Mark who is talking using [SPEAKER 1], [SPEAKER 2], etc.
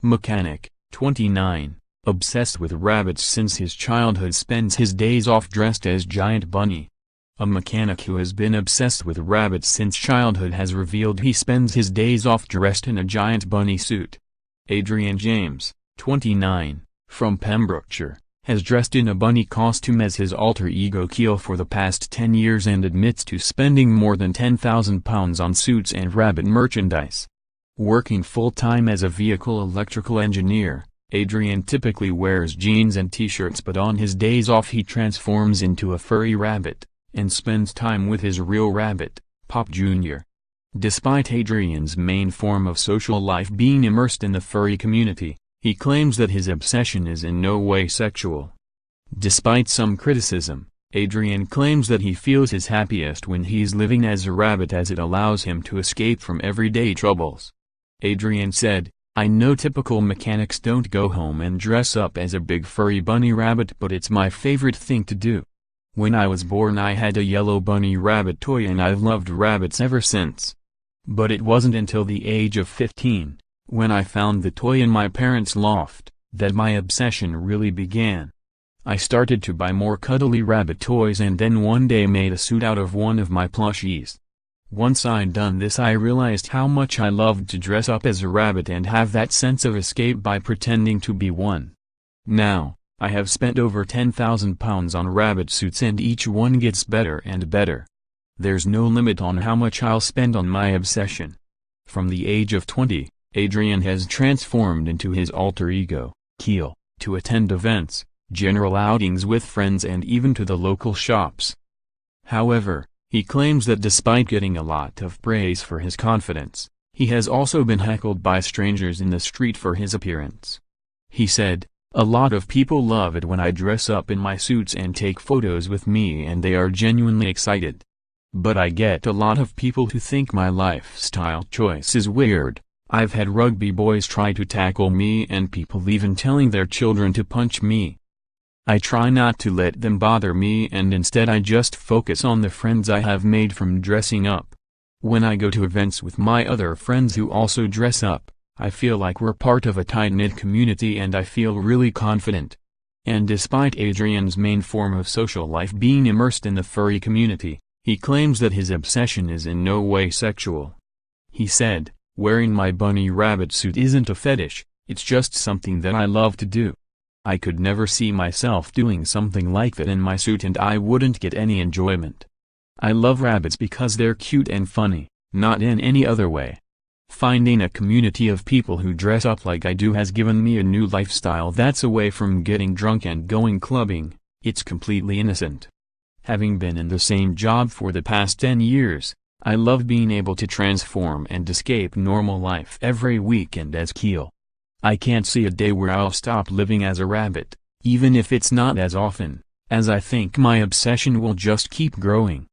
[SPEAKER 1] Mechanic, 29, obsessed with rabbits since his childhood, spends his days off dressed as Giant Bunny. A mechanic who has been obsessed with rabbits since childhood has revealed he spends his days off dressed in a Giant Bunny suit. Adrian James, 29, from Pembrokeshire, has dressed in a bunny costume as his alter ego Keel for the past 10 years and admits to spending more than £10,000 on suits and rabbit merchandise. Working full-time as a vehicle electrical engineer, Adrian typically wears jeans and t-shirts, but on his days off he transforms into a furry rabbit, and spends time with his real rabbit, Pop Jr. Despite Adrian's main form of social life being immersed in the furry community, he claims that his obsession is in no way sexual. Despite some criticism, Adrian claims that he feels his happiest when he's living as a rabbit, as it allows him to escape from everyday troubles. Adrian said, "I know typical mechanics don't go home and dress up as a big furry bunny rabbit, but it's my favorite thing to do. When I was born I had a yellow bunny rabbit toy and I've loved rabbits ever since. But it wasn't until the age of 15, when I found the toy in my parents' loft, that my obsession really began. I started to buy more cuddly rabbit toys and then one day made a suit out of one of my plushies. Once I'd done this I realized how much I loved to dress up as a rabbit and have that sense of escape by pretending to be one. Now, I have spent over £10,000 on rabbit suits and each one gets better and better. There's no limit on how much I'll spend on my obsession." From the age of 20, Adrian has transformed into his alter ego, Keel, to attend events, general outings with friends and even to the local shops. However, he claims that despite getting a lot of praise for his confidence, he has also been heckled by strangers in the street for his appearance. He said, "A lot of people love it when I dress up in my suits and take photos with me and they are genuinely excited. But I get a lot of people who think my lifestyle choice is weird. I've had rugby boys try to tackle me and people even telling their children to punch me. I try not to let them bother me and instead I just focus on the friends I have made from dressing up. When I go to events with my other friends who also dress up, I feel like we're part of a tight-knit community and I feel really confident." And despite Adrian's main form of social life being immersed in the furry community, he claims that his obsession is in no way sexual. He said, "Wearing my bunny rabbit suit isn't a fetish, it's just something that I love to do. I could never see myself doing something like that in my suit and I wouldn't get any enjoyment. I love rabbits because they're cute and funny, not in any other way. Finding a community of people who dress up like I do has given me a new lifestyle that's away from getting drunk and going clubbing. It's completely innocent. Having been in the same job for the past 10 years, I love being able to transform and escape normal life every weekend as Keel. I can't see a day where I'll stop living as a rabbit, even if it's not as often, as I think my obsession will just keep growing."